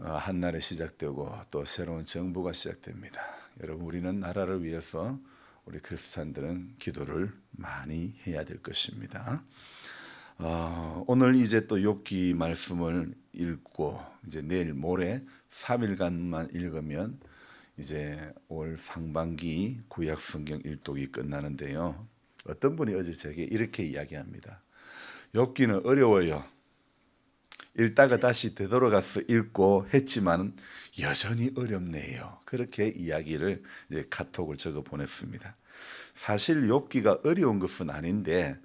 한날이 시작되고 또 새로운 정부가 시작됩니다. 여러분, 우리는 나라를 위해서 우리 크리스찬들은 기도를 많이 해야 될 것입니다. 오늘 이제 또 욥기 말씀을 읽고 이제 내일 모레 3일간만 읽으면 이제 올 상반기 구약 성경 일독이 끝나는데요. 어떤 분이 어제 제게 이렇게 이야기합니다. 욥기는 어려워요. 읽다가 다시 되돌아가서 읽고 했지만 여전히 어렵네요. 그렇게 이야기를 이제 카톡을 적어 보냈습니다. 사실 욥기가 어려운 것은 아닌데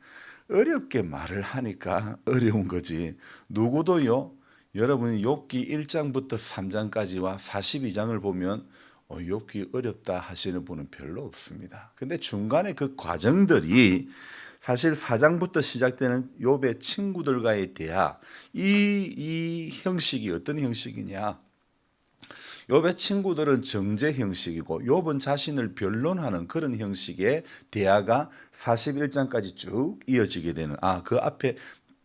어렵게 말을 하니까 어려운 거지. 누구도요. 여러분이 욥기 1장부터 3장까지와 42장을 보면 욥기 어렵다 하시는 분은 별로 없습니다. 근데 중간에 그 과정들이 사실 4장부터 시작되는 욥의 친구들과의 대화, 이 형식이 어떤 형식이냐? 욥의 친구들은 정죄 형식이고 욥은 자신을 변론하는 그런 형식의 대화가 41장까지 쭉 이어지게 되는, 그 앞에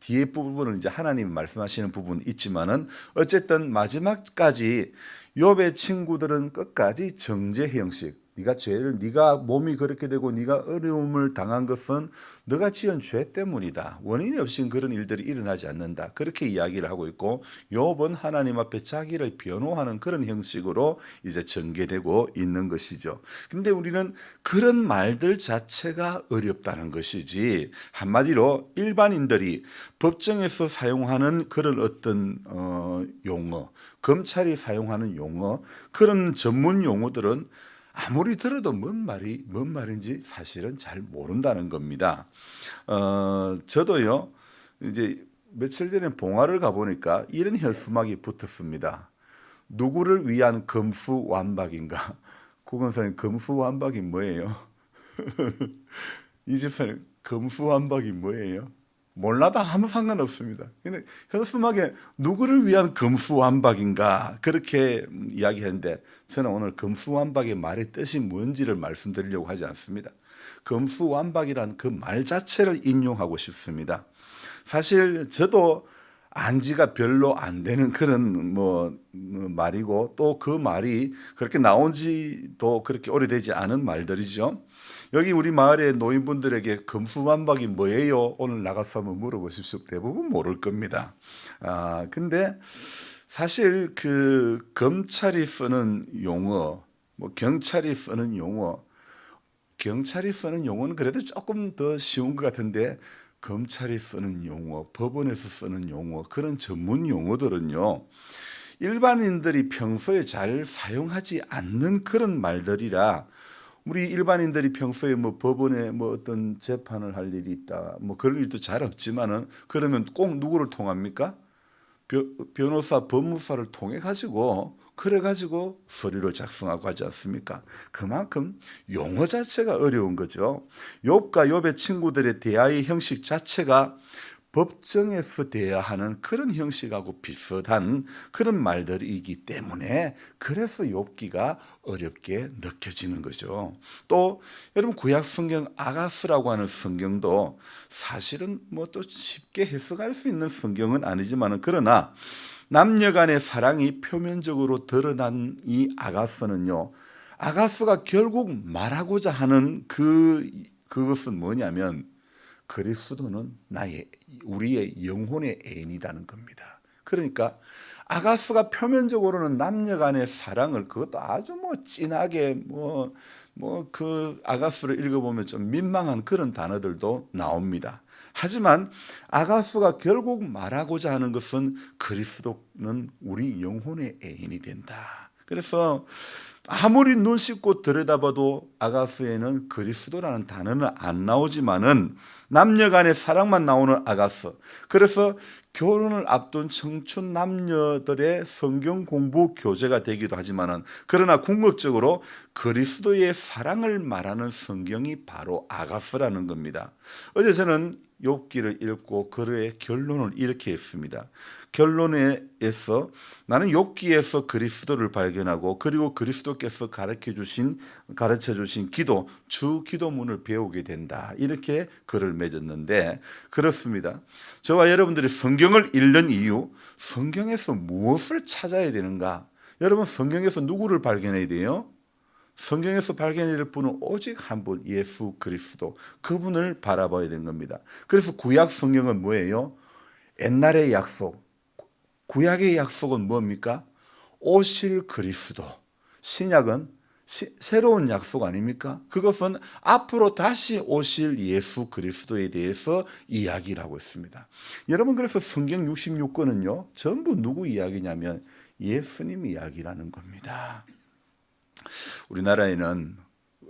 뒤에 부분은 이제 하나님 말씀하시는 부분이 있지만은 어쨌든 마지막까지 욥의 친구들은 끝까지 정죄 형식, 네가 몸이 그렇게 되고 네가 어려움을 당한 것은 네가 지은 죄 때문이다. 원인이 없이 그런 일들이 일어나지 않는다. 그렇게 이야기를 하고 있고 욥은 하나님 앞에 자기를 변호하는 그런 형식으로 이제 전개되고 있는 것이죠. 근데 우리는 그런 말들 자체가 어렵다는 것이지, 한마디로 일반인들이 법정에서 사용하는 그런 어떤 용어, 검찰이 사용하는 용어, 그런 전문 용어들은 아무리 들어도 뭔 말인지 사실은 잘 모른다는 겁니다. 저도요, 이제 며칠 전에 봉화를 가보니까 이런 현수막이 붙었습니다. 누구를 위한 금수완박인가? 구건사님, 금수완박이 뭐예요? 이 집사님, 금수완박이 뭐예요? 몰라도 아무 상관없습니다. 근데 현수막에 누구를 위한 금수완박인가 그렇게 이야기했는데, 저는 오늘 금수완박의 말의 뜻이 뭔지를 말씀드리려고 하지 않습니다. 금수완박이란 그 말 자체를 인용하고 싶습니다. 사실 저도 안지가 별로 안 되는 그런 말이고, 또 그 말이 그렇게 나온 지도 그렇게 오래되지 않은 말들이죠. 여기 우리 마을의 노인분들에게 금수완박이 뭐예요? 오늘 나가서 한번 물어보십시오. 대부분 모를 겁니다. 근데 사실 그 검찰이 쓰는 용어, 경찰이 쓰는 용어, 경찰이 쓰는 용어는 그래도 조금 더 쉬운 것 같은데, 검찰이 쓰는 용어, 법원에서 쓰는 용어, 그런 전문 용어들은요, 일반인들이 평소에 잘 사용하지 않는 그런 말들이라, 우리 일반인들이 평소에 법원에 어떤 재판을 할 일이 있다, 그런 일도 잘 없지만은, 그러면 꼭 누구를 통합니까? 변호사, 법무사를 통해 가지고, 그래가지고 서류를 작성하고 하지 않습니까? 그만큼 용어 자체가 어려운 거죠. 욥과 욥의 친구들의 대화의 형식 자체가 법정에서 대화하는 그런 형식하고 비슷한 그런 말들이기 때문에, 그래서 욥기가 어렵게 느껴지는 거죠. 또 여러분, 구약 성경 아가스라고 하는 성경도 사실은 또 쉽게 해석할 수 있는 성경은 아니지만, 그러나 남녀 간의 사랑이 표면적으로 드러난 이 아가스는요, 아가스가 결국 말하고자 하는 그것은 뭐냐면, 그리스도는 우리의 영혼의 애인이라는 겁니다. 그러니까 아가스가 표면적으로는 남녀 간의 사랑을, 그것도 아주 진하게 그 아가스를 읽어보면 좀 민망한 그런 단어들도 나옵니다. 하지만 아가수가 결국 말하고자 하는 것은 그리스도는 우리 영혼의 애인이 된다. 그래서 아무리 눈 씻고 들여다봐도 아가스에는 그리스도라는 단어는 안 나오지만은 남녀 간의 사랑만 나오는 아가스. 그래서 결혼을 앞둔 청춘 남녀들의 성경 공부 교재가 되기도 하지만은, 그러나 궁극적으로 그리스도의 사랑을 말하는 성경이 바로 아가스라는 겁니다. 어제 저는 욥기를 읽고 그의 결론을 이렇게 했습니다. 결론에서 나는 욥기에서 그리스도를 발견하고 그리고 그리스도께서 가르쳐 주신 기도, 주 기도문을 배우게 된다. 이렇게 글을 맺었는데 그렇습니다. 저와 여러분들이 성경을 읽는 이유, 성경에서 무엇을 찾아야 되는가? 여러분 성경에서 누구를 발견해야 돼요? 성경에서 발견해야 될 분은 오직 한 분, 예수 그리스도. 그분을 바라봐야 되는 겁니다. 그래서 구약 성경은 뭐예요? 옛날의 약속, 구약의 약속은 뭡니까? 오실 그리스도. 신약은 새로운 약속 아닙니까? 그것은 앞으로 다시 오실 예수 그리스도에 대해서 이야기를 하고 있습니다. 여러분 그래서 성경 66권은요 전부 누구 이야기냐면 예수님 이야기라는 겁니다. 우리나라에는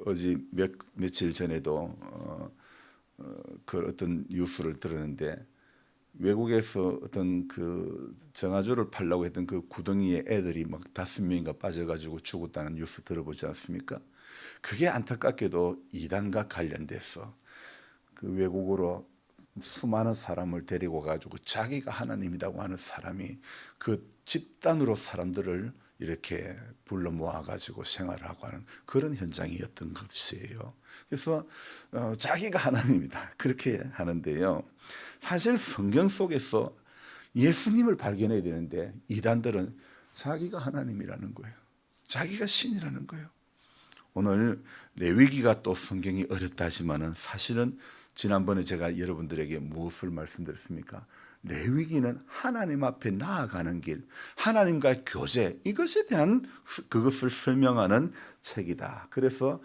어제 며칠 전에도 그 어떤 뉴스를 들었는데 외국에서 어떤 그 정아조를 팔려고 했던 그 구덩이에 애들이 막 5명인가 빠져가지고 죽었다는 뉴스 들어보지 않습니까? 그게 안타깝게도 이단과 관련돼서 그 외국으로 수많은 사람을 데리고 가지고 자기가 하나님이라고 하는 사람이 그 집단으로 사람들을 이렇게 불러 모아가지고 생활하고 하는 그런 현장이었던 것이에요. 그래서 자기가 하나님이다 그렇게 하는데요. 사실 성경 속에서 예수님을 발견해야 되는데 이단들은 자기가 하나님이라는 거예요. 자기가 신이라는 거예요. 오늘 레위기가 또 성경이 어렵다 하지만은 사실은 지난번에 제가 여러분들에게 무엇을 말씀드렸습니까? 레위기는 하나님 앞에 나아가는 길, 하나님과의 교제, 이것에 대한 그것을 설명하는 책이다. 그래서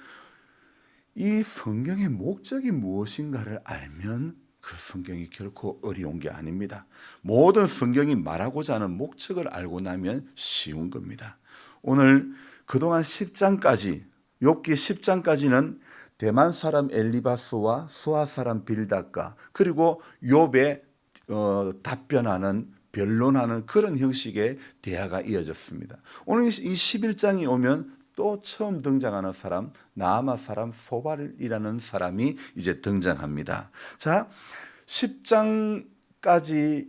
이 성경의 목적이 무엇인가를 알면 그 성경이 결코 어려운 게 아닙니다. 모든 성경이 말하고자 하는 목적을 알고 나면 쉬운 겁니다. 오늘 그동안 10장까지 욥기 10장까지는 대만 사람 엘리바스와 수아 사람 빌닷과 그리고 욥의 답변하는 변론하는 그런 형식의 대화가 이어졌습니다. 오늘 이 11장이 오면 또 처음 등장하는 사람 나아마 사람 소발이라는 사람이 이제 등장합니다. 자, 10장까지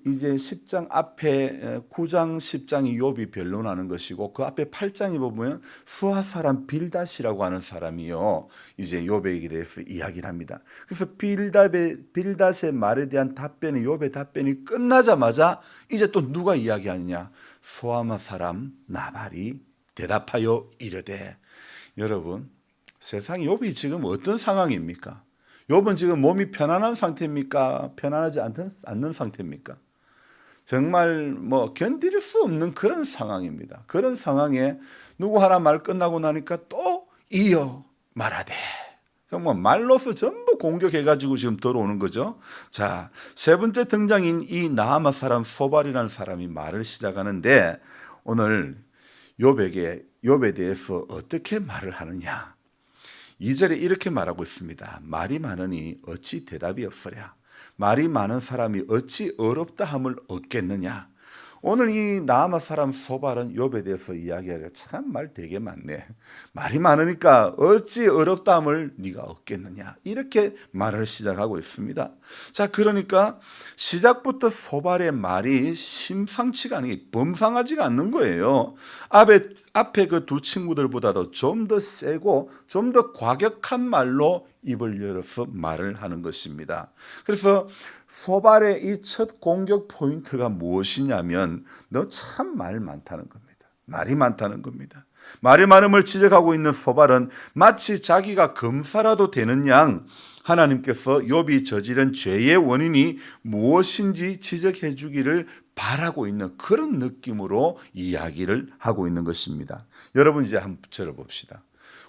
이제 10장 앞에 9장 10장이 욥이 변론하는 것이고 그 앞에 8장이 보면 수아 사람 빌닷이라고 하는 사람이요 이제 욥에게 대해서 이야기를 합니다. 그래서 빌닷의 말에 대한 답변이 욥의 답변이 끝나자마자 이제 또 누가 이야기하느냐? 소아마 사람 나발이 대답하여 이르되. 여러분 세상 욥이 지금 어떤 상황입니까? 욥은 지금 몸이 편안한 상태입니까? 편안하지 않는 상태입니까? 정말 뭐 견딜 수 없는 그런 상황입니다. 그런 상황에 누구 하나 말 끝나고 나니까 또 이어 말하되. 정말 말로서 전부 공격해가지고 지금 들어오는 거죠. 자, 세 번째 등장인 이 나아마 사람 소발이라는 사람이 말을 시작하는데 오늘 욥에 대해서 어떻게 말을 하느냐? 2절에 이렇게 말하고 있습니다. 말이 많으니 어찌 대답이 없으랴. 말이 많은 사람이 어찌 어렵다 함을 얻겠느냐. 오늘 이 나아마 사람 소발은 욥에 대해서 이야기하기가 참 말 되게 많네. 말이 많으니까 어찌 어렵다 함을 네가 얻겠느냐. 이렇게 말을 시작하고 있습니다. 자, 그러니까 시작부터 소발의 말이 심상치가 않게 범상하지가 않는 거예요. 앞에 그 두 친구들보다도 좀 더 세고 좀 더 과격한 말로 입을 열어서 말을 하는 것입니다. 그래서 소발의 이 첫 공격 포인트가 무엇이냐면 너 참 말 많다는 겁니다. 말이 많다는 겁니다. 말이 많음을 지적하고 있는 소발은 마치 자기가 검사라도 되는 양 하나님께서 욥이 저지른 죄의 원인이 무엇인지 지적해 주기를 바라고 있는 그런 느낌으로 이야기를 하고 있는 것입니다. 여러분 이제 한번 들어봅시다.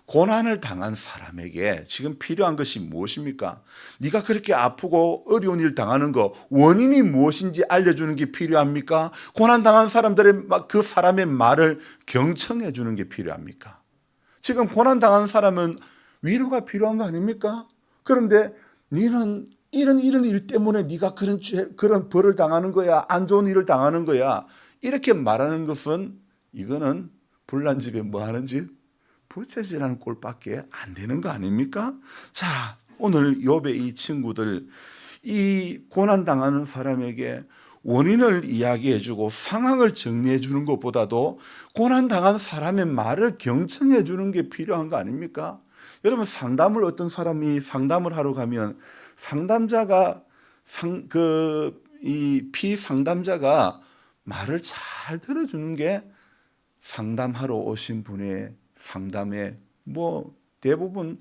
고난을 당한 사람에게 지금 필요한 것이 무엇입니까? 네가 그렇게 아프고 어려운 일 당하는 거 원인이 무엇인지 알려주는 게 필요합니까? 고난 당한 사람들의 그 사람의 말을 경청해 주는 게 필요합니까? 지금 고난 당한 사람은 위로가 필요한 거 아닙니까? 그런데 너는 이런 일 때문에 네가 그런 벌을 당하는 거야, 안 좋은 일을 당하는 거야, 이렇게 말하는 것은 이거는 불난 집에 뭐 하는 집? 부채질하는 꼴밖에 안 되는 거 아닙니까? 자, 오늘 욥의 이 친구들, 이 고난당하는 사람에게 원인을 이야기해주고 상황을 정리해주는 것보다도 고난당한 사람의 말을 경청해주는 게 필요한 거 아닙니까? 여러분, 상담을 어떤 사람이 상담을 하러 가면 상담자가 이 피상담자가 말을 잘 들어주는 게 상담하러 오신 분의 상담에 대부분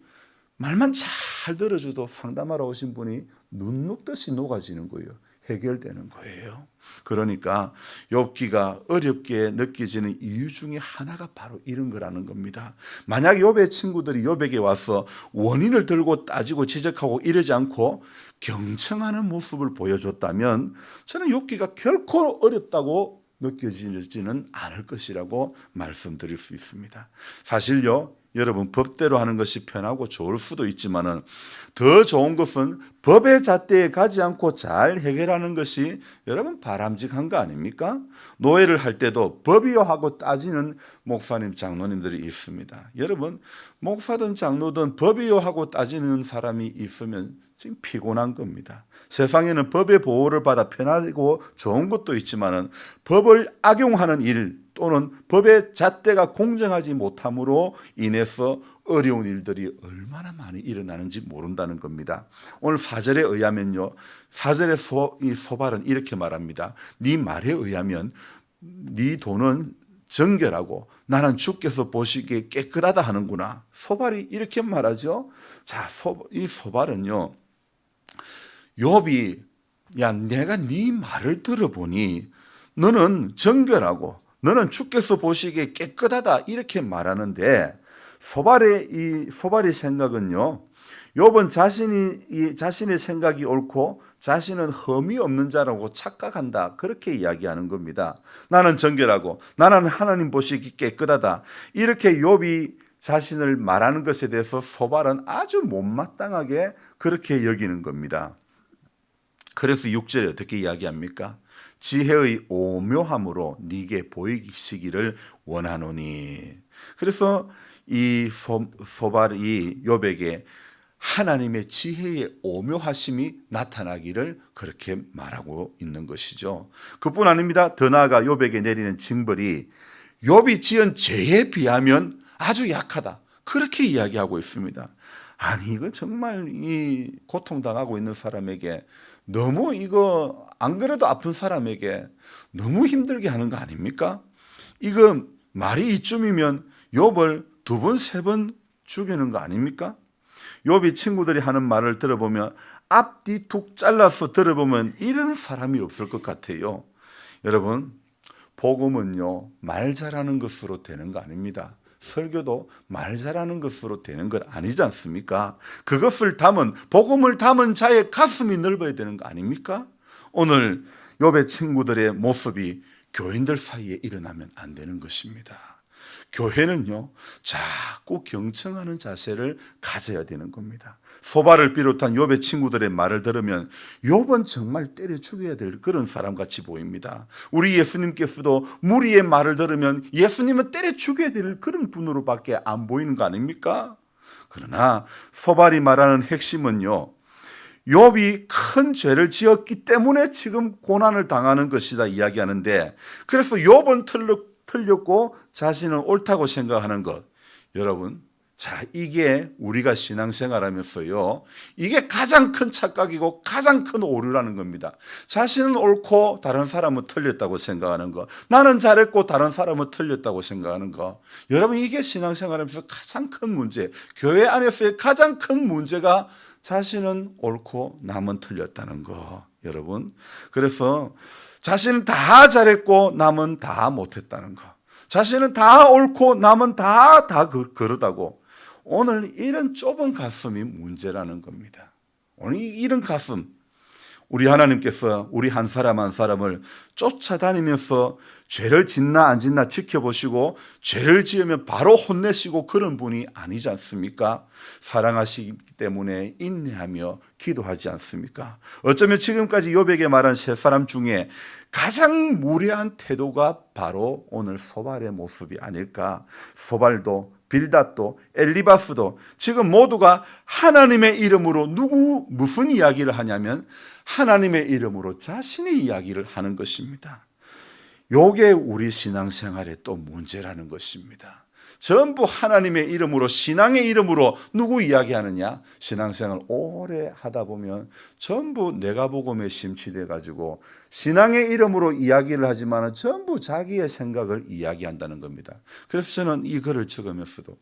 말만 잘 들어줘도 상담하러 오신 분이 눈 녹듯이 녹아지는 거예요. 해결되는 거예요. 그러니까 욥기가 어렵게 느껴지는 이유 중에 하나가 바로 이런 거라는 겁니다. 만약 욥의 친구들이 욥에게 와서 원인을 들고 따지고 지적하고 이러지 않고 경청하는 모습을 보여줬다면 저는 욥기가 결코 어렵다고 느껴지지는 않을 것이라고 말씀드릴 수 있습니다. 사실요, 여러분, 법대로 하는 것이 편하고 좋을 수도 있지만은 더 좋은 것은 법의 잣대에 가지 않고 잘 해결하는 것이 여러분 바람직한 거 아닙니까? 노예를 할 때도 법이요 하고 따지는 목사님, 장로님들이 있습니다. 여러분, 목사든 장로든 법이요 하고 따지는 사람이 있으면 지금 피곤한 겁니다. 세상에는 법의 보호를 받아 편하고 좋은 것도 있지만은 법을 악용하는 일 또는 법의 잣대가 공정하지 못함으로 인해서 어려운 일들이 얼마나 많이 일어나는지 모른다는 겁니다. 오늘 4절에 의하면요, 4절의 이 소발은 이렇게 말합니다. 네 말에 의하면 네 돈은 정결하고 나는 주께서 보시기에 깨끗하다 하는구나. 소발이 이렇게 말하죠. 자, 이 소발은요, 욥이 야, 내가 네 말을 들어보니 너는 정결하고 너는 주께서 보시기에 깨끗하다 이렇게 말하는데, 소발의 생각은요, 욥은 자신의 생각이 옳고 자신은 흠이 없는 자라고 착각한다, 그렇게 이야기하는 겁니다. 나는 정결하고 나는 하나님 보시기 깨끗하다, 이렇게 욥이 자신을 말하는 것에 대해서 소발은 아주 못마땅하게 그렇게 여기는 겁니다. 그래서 6절에 어떻게 이야기합니까? 지혜의 오묘함으로 네게 보이시기를 원하노니. 그래서 이 소발이 욥에게 하나님의 지혜의 오묘하심이 나타나기를 그렇게 말하고 있는 것이죠. 그뿐 아닙니다. 더 나아가 욥에게 내리는 징벌이 욥이 지은 죄에 비하면 아주 약하다, 그렇게 이야기하고 있습니다. 아니, 이거 정말 이 고통당하고 있는 사람에게 너무, 이거 안 그래도 아픈 사람에게 너무 힘들게 하는 거 아닙니까? 이거 말이 이쯤이면 욥을 2번, 3번 죽이는 거 아닙니까? 욥이 친구들이 하는 말을 들어보면 앞뒤 툭 잘라서 들어보면 이런 사람이 없을 것 같아요. 여러분, 복음은요, 말 잘하는 것으로 되는 거 아닙니다. 설교도 말 잘하는 것으로 되는 것 아니지 않습니까? 그것을 복음을 담은 자의 가슴이 넓어야 되는 거 아닙니까? 오늘 욥의 친구들의 모습이 교인들 사이에 일어나면 안 되는 것입니다. 교회는요, 자꾸 경청하는 자세를 가져야 되는 겁니다. 소발을 비롯한 욥의 친구들의 말을 들으면 욥은 정말 때려 죽여야 될 그런 사람같이 보입니다. 우리 예수님께서도 무리의 말을 들으면 예수님은 때려 죽여야 될 그런 분으로밖에 안 보이는 거 아닙니까? 그러나 소발이 말하는 핵심은요, 욥이 큰 죄를 지었기 때문에 지금 고난을 당하는 것이다 이야기하는데, 그래서 욥은 틀렸고 자신은 옳다고 생각하는 것. 여러분, 자, 이게 우리가 신앙생활하면서요, 이게 가장 큰 착각이고 가장 큰 오류라는 겁니다. 자신은 옳고 다른 사람은 틀렸다고 생각하는 것, 나는 잘했고 다른 사람은 틀렸다고 생각하는 것. 여러분, 이게 신앙생활하면서 가장 큰 문제, 교회 안에서의 가장 큰 문제가 자신은 옳고 남은 틀렸다는 거. 여러분, 그래서 자신은 다 잘했고 남은 다 못했다는 거, 자신은 다 옳고 남은 다 그러다고. 오늘 이런 좁은 가슴이 문제라는 겁니다. 오늘 이런 가슴, 우리 하나님께서 우리 한 사람 한 사람을 쫓아다니면서 죄를 짓나 안 짓나 지켜보시고 죄를 지으면 바로 혼내시고 그런 분이 아니지 않습니까? 사랑하시기 때문에 인내하며 기도하지 않습니까? 어쩌면 지금까지 욥에게 말한 세 사람 중에 가장 무례한 태도가 바로 오늘 소발의 모습이 아닐까. 소발도 빌닷도 엘리바스도 지금 모두가 하나님의 이름으로 무슨 이야기를 하냐면 하나님의 이름으로 자신의 이야기를 하는 것입니다. 요게 우리 신앙생활의 또 문제라는 것입니다. 전부 하나님의 이름으로 신앙의 이름으로 누구 이야기하느냐? 신앙생활 오래 하다 보면 전부 내가 복음에 심취돼 가지고 신앙의 이름으로 이야기를 하지만 전부 자기의 생각을 이야기한다는 겁니다. 그래서 저는 이 글을 적으면서도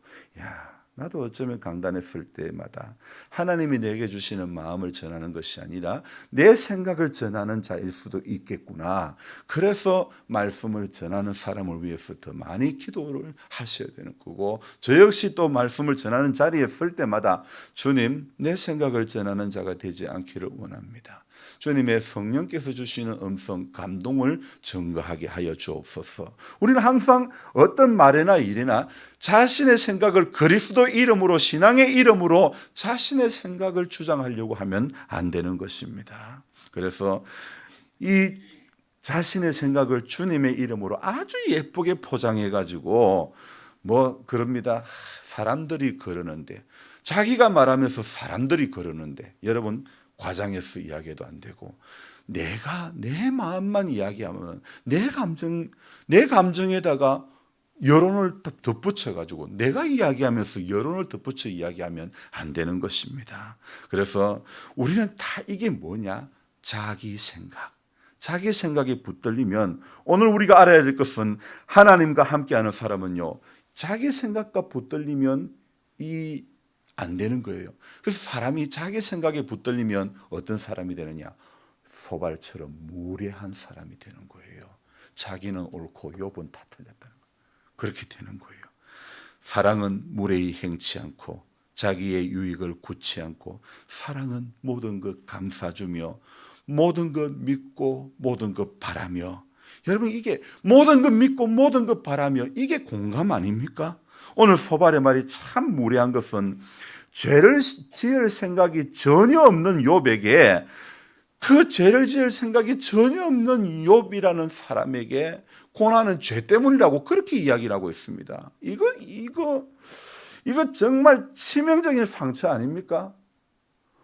나도 어쩌면 강단했을 때마다 하나님이 내게 주시는 마음을 전하는 것이 아니라 내 생각을 전하는 자일 수도 있겠구나. 그래서 말씀을 전하는 사람을 위해서 더 많이 기도를 하셔야 되는 거고, 저 역시 또 말씀을 전하는 자리에 설 때마다 주님, 내 생각을 전하는 자가 되지 않기를 원합니다. 주님의 성령께서 주시는 음성, 감동을 증거하게 하여 주옵소서. 우리는 항상 어떤 말이나 일이나 자신의 생각을 그리스도 이름으로, 신앙의 이름으로 자신의 생각을 주장하려고 하면 안 되는 것입니다. 그래서 이 자신의 생각을 주님의 이름으로 아주 예쁘게 포장해 가지고 그럽니다. 사람들이 그러는데, 자기가 말하면서 사람들이 그러는데, 여러분 과장해서 이야기해도 안 되고, 내가 내 마음만 이야기하면 내 감정에다가 여론을 덧붙여 가지고 내가 이야기하면서 여론을 덧붙여 이야기하면 안 되는 것입니다. 그래서 우리는 다 이게 뭐냐? 자기 생각이 붙들리면, 오늘 우리가 알아야 될 것은 하나님과 함께하는 사람은요, 자기 생각과 붙들리면 안 되는 거예요. 그래서 사람이 자기 생각에 붙들리면 어떤 사람이 되느냐? 소발처럼 무례한 사람이 되는 거예요. 자기는 옳고 욥은 다 틀렸다는 거예요. 그렇게 되는 거예요. 사랑은 무례히 행치 않고 자기의 유익을 굳지 않고, 사랑은 모든 것 감싸주며 모든 것 믿고 모든 것 바라며. 여러분, 이게 모든 것 믿고 모든 것 바라며, 이게 공감 아닙니까? 오늘 소발의 말이 참 무례한 것은, 죄를 지을 생각이 전혀 없는 욥에게, 그 죄를 지을 생각이 전혀 없는 욥이라는 사람에게 고난은 죄 때문이라고 그렇게 이야기를 하고 있습니다. 이거 정말 치명적인 상처 아닙니까?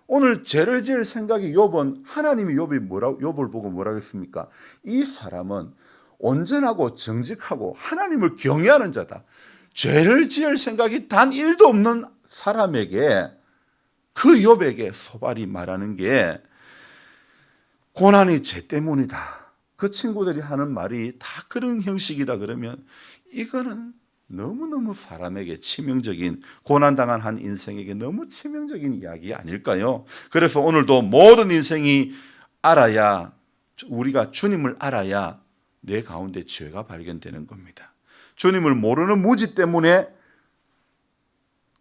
오늘 죄를 지을 생각이 욥은, 하나님이 욥을 보고 뭐라고 했습니까? 이 사람은 온전하고 정직하고 하나님을 경외하는 자다. 죄를 지을 생각이 단 1도 없는 사람에게, 그 욥에게 소발이 말하는 게 고난이 죄 때문이다. 그 친구들이 하는 말이 다 그런 형식이다 그러면, 이거는 너무너무 사람에게 치명적인, 고난당한 한 인생에게 너무 치명적인 이야기 아닐까요? 그래서 오늘도 모든 인생이 알아야, 우리가 주님을 알아야 내 가운데 죄가 발견되는 겁니다. 주님을 모르는 무지 때문에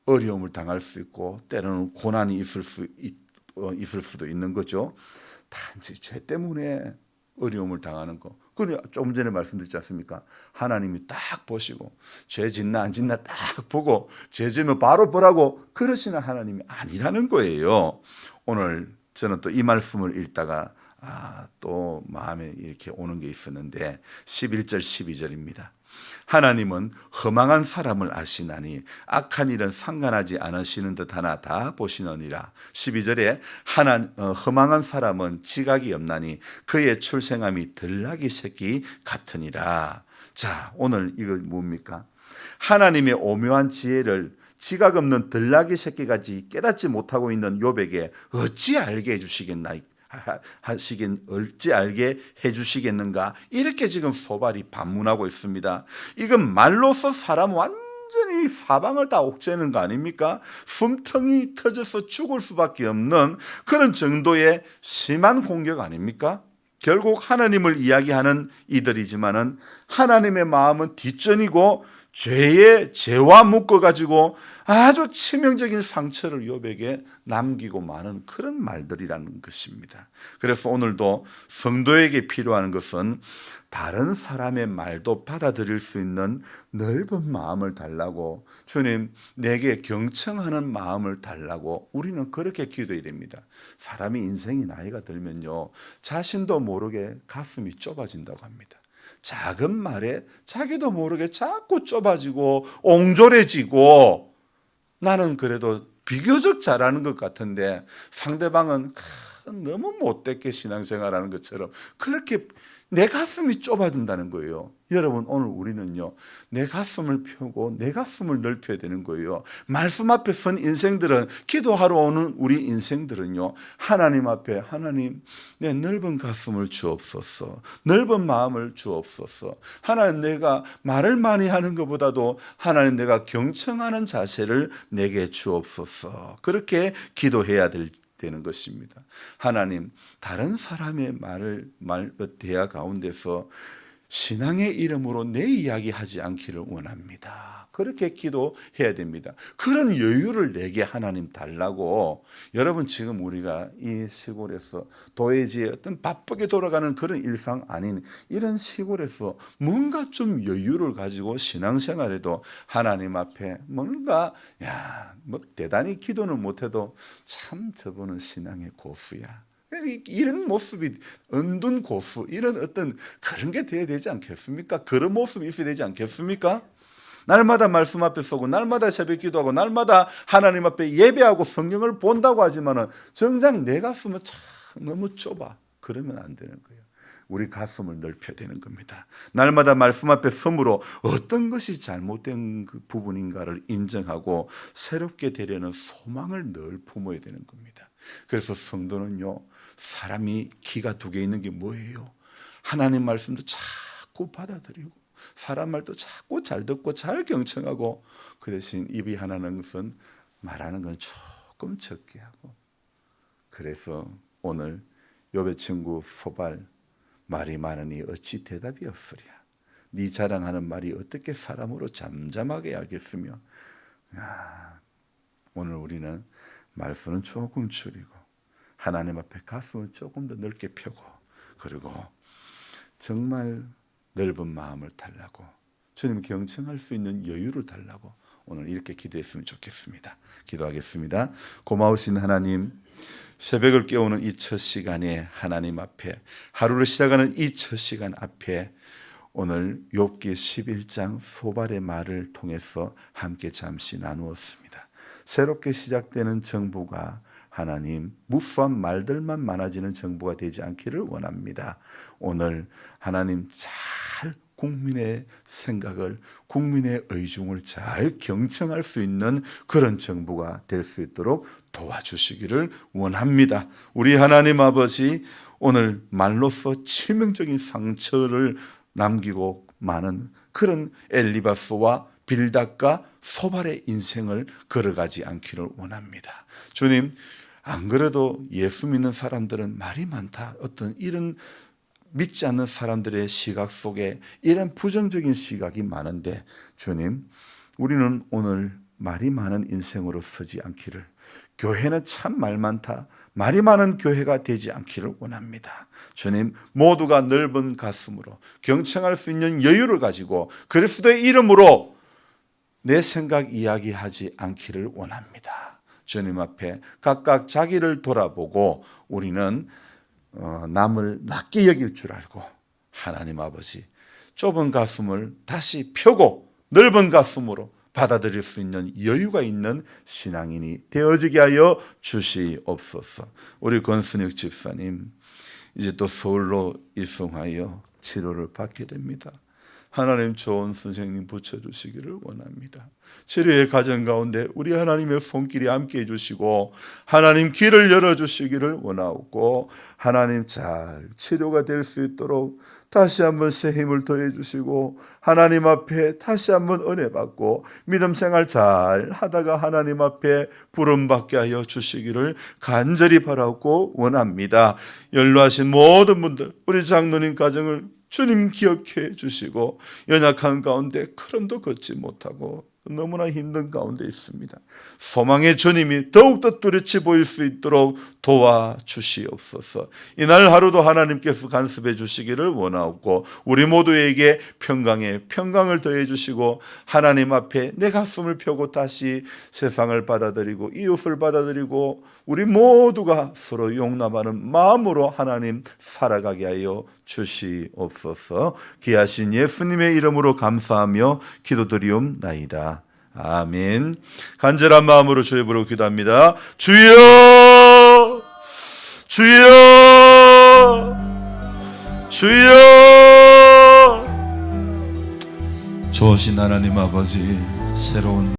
어려움을 당할 수 있고, 때로는 고난이 있을 수도 있는 거죠. 단지 죄 때문에 어려움을 당하는 거. 그건 좀 전에 말씀드렸지 않습니까? 하나님이 딱 보시고 죄 짓나 안 짓나 딱 보고 죄 지으면 바로 보라고 그러시는 하나님이 아니라는 거예요. 오늘 저는 또 이 말씀을 읽다가 또 마음에 이렇게 오는 게 있었는데, 11절 12절입니다. 하나님은 허망한 사람을 아시나니 악한 일은 상관하지 않으시는 듯 하나 다 보시느니라. 12절에 허망한 사람은 지각이 없나니 그의 출생함이 들나귀 새끼 같으니라. 자, 오늘 이거 뭡니까? 하나님의 오묘한 지혜를 지각 없는 들나귀 새끼같이 깨닫지 못하고 있는 욥에게 어찌 알게 해주시겠는가? 이렇게 지금 소발이 반문하고 있습니다. 이건 말로서 사람 완전히 사방을 다 옥죄는 거 아닙니까? 숨통이 터져서 죽을 수밖에 없는 그런 정도의 심한 공격 아닙니까? 결국 하나님을 이야기하는 이들이지만은 하나님의 마음은 뒷전이고 죄와 묶어가지고 아주 치명적인 상처를 욥에게 남기고 마는 그런 말들이라는 것입니다. 그래서 오늘도 성도에게 필요한 것은 다른 사람의 말도 받아들일 수 있는 넓은 마음을 달라고, 주님 내게 경청하는 마음을 달라고 우리는 그렇게 기도해야 됩니다. 사람이 인생이 나이가 들면요, 자신도 모르게 가슴이 좁아진다고 합니다. 작은 말에 자기도 모르게 자꾸 좁아지고 옹졸해지고, 나는 그래도 비교적 잘하는 것 같은데 상대방은 너무 못됐게 신앙생활하는 것처럼 그렇게 내 가슴이 좁아진다는 거예요. 여러분, 오늘 우리는요, 내 가슴을 펴고 내 가슴을 넓혀야 되는 거예요. 말씀 앞에 선 인생들은, 기도하러 오는 우리 인생들은요, 하나님 앞에, 하나님 내 넓은 가슴을 주옵소서, 넓은 마음을 주옵소서, 하나님 내가 말을 많이 하는 것보다도 하나님 내가 경청하는 자세를 내게 주옵소서, 그렇게 기도해야 되는 것입니다. 하나님, 다른 사람의 대화 가운데서 신앙의 이름으로 내 이야기 하지 않기를 원합니다. 그렇게 기도해야 됩니다. 그런 여유를 내게 하나님 달라고. 여러분, 지금 우리가 이 시골에서 도회지에 어떤 바쁘게 돌아가는 그런 일상 아닌 이런 시골에서 뭔가 좀 여유를 가지고 신앙생활에도 하나님 앞에 뭔가 뭐 대단히 기도는 못해도 참 저분은 신앙의 고수야, 이런 모습이, 은둔 고수, 이런 어떤 그런 게 돼야 되지 않겠습니까? 그런 모습이 있어야 되지 않겠습니까? 날마다 말씀 앞에 서고 날마다 새벽 기도하고 날마다 하나님 앞에 예배하고 성경을 본다고 하지만은 정작 내 가슴은 참 너무 좁아. 그러면 안 되는 거예요. 우리 가슴을 넓혀야 되는 겁니다. 날마다 말씀 앞에 섬으로 어떤 것이 잘못된 그 부분인가를 인정하고 새롭게 되려는 소망을 늘 품어야 되는 겁니다. 그래서 성도는요, 사람이 기가 두 개 있는 게 뭐예요? 하나님 말씀도 자꾸 받아들이고 사람 말도 자꾸 잘 듣고 잘 경청하고, 그 대신 입이 하나는 것은 말하는 건 조금 적게 하고. 그래서 오늘 욥의 친구 소발, 말이 많으니 어찌 대답이 없으랴. 네 자랑하는 말이 어떻게 사람으로 잠잠하게 하겠으며. 오늘 우리는 말씀은 조금 줄이고 하나님 앞에 가슴을 조금 더 넓게 펴고, 그리고 정말 넓은 마음을 달라고, 주님 경청할 수 있는 여유를 달라고 오늘 이렇게 기도했으면 좋겠습니다. 기도하겠습니다. 고마우신 하나님, 새벽을 깨우는 이 첫 시간에 하나님 앞에, 하루를 시작하는 이 첫 시간 앞에 오늘 욥기 11장 소발의 말을 통해서 함께 잠시 나누었습니다. 새롭게 시작되는 정부가 하나님, 무수한 말들만 많아지는 정부가 되지 않기를 원합니다. 오늘 하나님, 잘 국민의 생각을, 국민의 의중을 잘 경청할 수 있는 그런 정부가 될 수 있도록 도와주시기를 원합니다. 우리 하나님 아버지, 오늘 말로서 치명적인 상처를 남기고 많은 그런 엘리바스와 빌닷과 소발의 인생을 걸어가지 않기를 원합니다. 주님, 안 그래도 예수 믿는 사람들은 말이 많다, 어떤 이런 믿지 않는 사람들의 시각 속에 이런 부정적인 시각이 많은데, 주님, 우리는 오늘 말이 많은 인생으로 서지 않기를, 교회는 참 말 많다, 말이 많은 교회가 되지 않기를 원합니다. 주님, 모두가 넓은 가슴으로 경청할 수 있는 여유를 가지고 그리스도의 이름으로 내 생각 이야기하지 않기를 원합니다. 주님 앞에 각각 자기를 돌아보고 우리는 남을 낮게 여길 줄 알고, 하나님 아버지, 좁은 가슴을 다시 펴고 넓은 가슴으로 받아들일 수 있는 여유가 있는 신앙인이 되어지게 하여 주시옵소서. 우리 권순혁 집사님, 이제 또 서울로 이송하여 치료를 받게 됩니다. 하나님, 좋은 선생님 붙여주시기를 원합니다. 치료의 과정 가운데 우리 하나님의 손길이 함께해 주시고 하나님 길을 열어주시기를 원하고, 하나님 잘 치료가 될 수 있도록 다시 한번 새 힘을 더해 주시고 하나님 앞에 다시 한번 은혜 받고 믿음 생활 잘 하다가 하나님 앞에 부름 받게 하여 주시기를 간절히 바라고 원합니다. 연로하신 모든 분들, 우리 장로님 가정을 주님 기억해 주시고 연약한 가운데 걸음도 걷지 못하고 너무나 힘든 가운데 있습니다. 소망의 주님이 더욱더 뚜렷이 보일 수 있도록 도와주시옵소서. 이날 하루도 하나님께서 간섭해 주시기를 원하옵고 우리 모두에게 평강을 더해 주시고 하나님 앞에 내 가슴을 펴고 다시 세상을 받아들이고 이웃을 받아들이고 우리 모두가 서로 용납하는 마음으로 하나님 살아가게 하여 주시옵소서. 귀하신 예수님의 이름으로 감사하며 기도드리옵나이다. 아멘. 간절한 마음으로 주의 부르고 기도합니다. 주여, 주여, 주여. 좋으신 하나님 아버지, 새로운